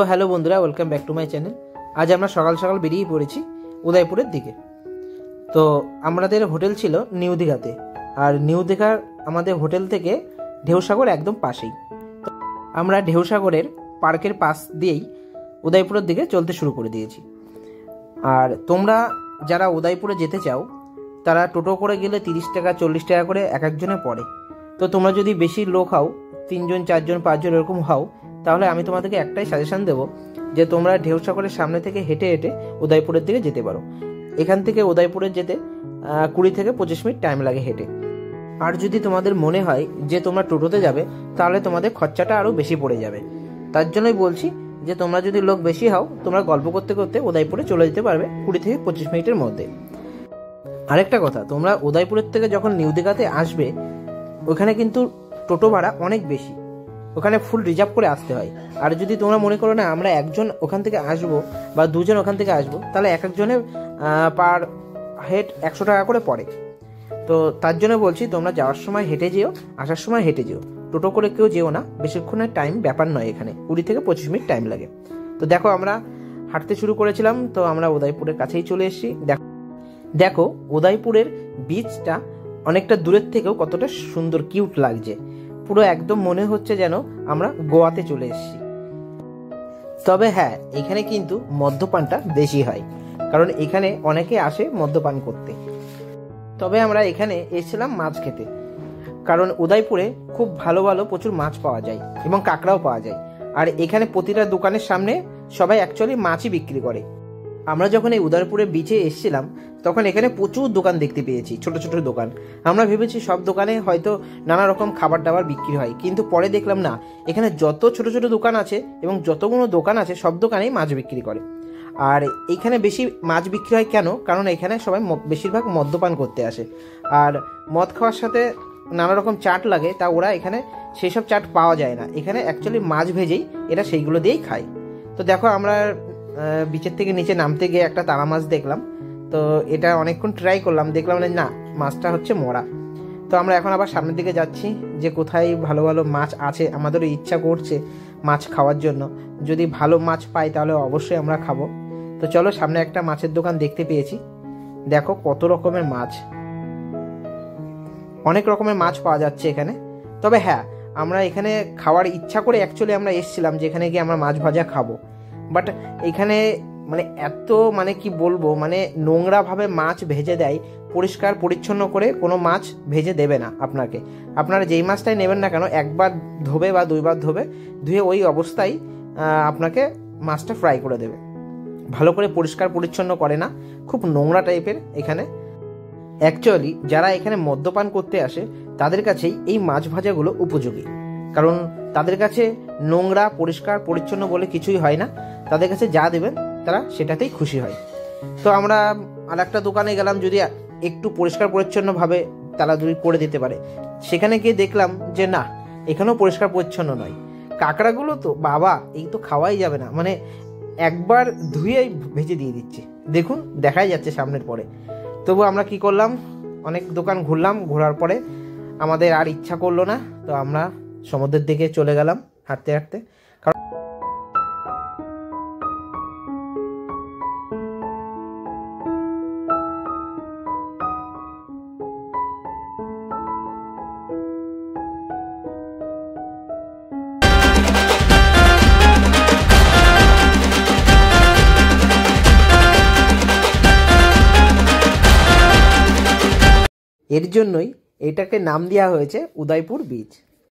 Hello বন্ধুরা, welcome back to my channel. আজ আমরা সকাল সকাল বেরিয়ে পড়েছি উদয়পুরের দিকে। তো আমাদের হোটেল ছিল নিউ দীঘাতে, আর নিউ দীঘার আমাদের হোটেল থেকে ঢেউসাগর একদম পাশেই। তো আমরা ঢেউসাগরের পার্কের পাশ দিয়েই উদয়পুরের দিকে চলতে শুরু করে দিয়েছি। আর তোমরা যারা উদয়পুরে যেতে চাও তারা টোটো করে গেলে 30 টাকা 40 টাকা করে এক একজনে পড়ে। তো তোমরা যদি বেশি লোক হও, 3 জন 4 জন 5 জন এরকম হও, তাহলে আমি তোমাদেরকে একটাই সাজেশন দেবো যে তোমরা ঢেউসাগরের সামনে থেকে হেঁটে হেঁটে উদয়পুরের দিকে যেতে পারো। এখান থেকে উদয়পুরে যেতে 20 থেকে 25 মিনিট টাইম লাগে হেঁটে। আর যদি তোমাদের মনে হয় যে তোমরা টোটোতে যাবে তাহলে তোমাদের খরচাটা আরও বেশি পড়ে যাবে। তার জন্যই বলছি যে তোমরা যদি লোক বেশি হও তোমরা গল্প করতে করতে উদয়পুরে চলে যেতে পারবে 20 থেকে 25 মিনিটের মধ্যে। আরেকটা কথা, তোমরা উদয়পুরের থেকে যখন নিউ দীঘাতে আসবে ওখানে কিন্তু টোটো ভাড়া অনেক বেশি, ওখানে ফুল রিজার্ভ করে আসতে হয়। আর যদি তোমরা মনে করো না আমরা একজন ওখান থেকে আসবো বা দুজন ওখান থেকে আসবো, তাহলে এক একজনের পার হেড 100 টাকা করে পড়ে। তো তার জন্য বলছি তোমরা যাওয়ার সময় হেঁটে যেও, আসার সময় হেঁটে যেও, টোটো করে কেউ যেও না। বেশিক্ষণের টাইম ব্যাপার নয়, এখানে 20 থেকে 25 মিনিট টাইম লাগে। তো দেখো আমরা হাঁটতে শুরু করেছিলাম, তো আমরা উদয়পুরের কাছেই চলে এসেছি। দেখো উদয়পুরের বিচটা অনেকটা দূরের থেকেও কতটা সুন্দর কিউট লাগছে, পুরো একদম মনে হচ্ছে যেন আমরা গোয়াতে চলে এসেছি। তবে হ্যাঁ, এখানে কিন্তু মদ্যপানটা বেশি হয়, কারণ এখানে অনেকে আসে মদ্যপান করতে। তবে আমরা এখানে এসেছিলাম মাছ খেতে, কারণ উদয়পুরে খুব ভালো ভালো প্রচুর মাছ পাওয়া যায় এবং কাঁকড়াও পাওয়া যায়। আর এখানে প্রতিটা দোকানের সামনে সবাই অ্যাকচুয়ালি মাছই বিক্রি করে। আমরা যখন এই উদয়পুরে বিচে এসেছিলাম তখন এখানে প্রচুর দোকান দেখতে পেয়েছি, ছোট ছোট দোকান। আমরা ভেবেছি সব দোকানে হয়তো নানা রকম খাবার দাবার বিক্রি হয়, কিন্তু পরে দেখলাম না, এখানে যত ছোট ছোট দোকান আছে এবং যতগুলো দোকান আছে সব দোকানেই মাছ বিক্রি করে। আর এইখানে বেশি মাছ বিক্রি হয় কেন? কারণ এখানে সবাই বেশিরভাগ মদ্যপান করতে আসে, আর মদ খাওয়ার সাথে নানা রকম চাট লাগে, তা ওরা এখানে সেই সব চাট পাওয়া যায় না। এখানে অ্যাকচুয়ালি মাছ ভেজেই এরা সেইগুলো দিয়েই খায়। তো দেখো আমরা বিচের থেকে নিচে নামতে গিয়ে একটা তারা মাছ দেখলাম। তো এটা অনেকক্ষণ ট্রাই করলাম, দেখলাম না, মাছটা হচ্ছে মরা। তো আমরা এখন আবার সামনের দিকে যাচ্ছি যে কোথায় ভালো ভালো মাছ আছে। আমাদেরও ইচ্ছা করছে মাছ খাওয়ার জন্য, যদি ভালো মাছ পাই তাহলে অবশ্যই আমরা খাবো। তো চলো, সামনে একটা মাছের দোকান দেখতে পেয়েছি। দেখো কত রকমের মাছ, অনেক রকমের মাছ পাওয়া যাচ্ছে এখানে। তবে হ্যাঁ, আমরা এখানে খাওয়ার ইচ্ছা করে অ্যাকচুয়ালি আমরা এসেছিলাম যে এখানে গিয়ে আমরা মাছ ভাজা খাবো। বাট এখানে মানে এত কি বলবো, নোংরাভাবে মাছ ভেজে দেয়, পরিষ্কার পরিচ্ছন্ন করে কোনো মাছ ভেজে দেবে না আপনাকে। আপনারা যেই মাছটাই নেবেন না কেন, একবার ধোবে বা 2 বার ধুয়ে ওই অবস্থায় আপনাকে মাছটা ফ্রাই করে দেবে। ভালো করে পরিষ্কার পরিচ্ছন্ন করে না, খুব নোংরা টাইপের এখানে। অ্যাকচুয়ালি যারা এখানে মদ্যপান করতে আসে তাদের কাছেই এই মাছ ভাজাগুলো উপযোগী, কারণ তাদের কাছে নোংরা পরিষ্কার পরিচ্ছন্ন বলে কিছুই হয় না। তাদের কাছে যা দেবেন তারা সেটাতেই খুশি হয়। তো আমরা আর একটা দোকানে গেলাম, যদি একটু পরিষ্কার পরিচ্ছন্নভাবে তারা যদি করে দিতে পারে। সেখানে গিয়ে দেখলাম যে না, এখানেও পরিষ্কার পরিচ্ছন্ন নয়। কাঁকড়াগুলো তো বাবা, এই তো খাওয়াই যাবে না, একবার ধুয়েই ভেজে দিয়ে দিচ্ছে। দেখুন, দেখাই যাচ্ছে সামনের পরে। তবু আমরা কি করলাম, অনেক দোকান ঘুরলাম, ঘোরার পরে আমাদের আর ইচ্ছা করলো না। তো আমরা সমুদ্রের দিকে চলে গেলাম হাঁটতে হাঁটতে। এর জন্যই এটাকে নাম দেওয়া হয়েছে উদয়পুর বিচ।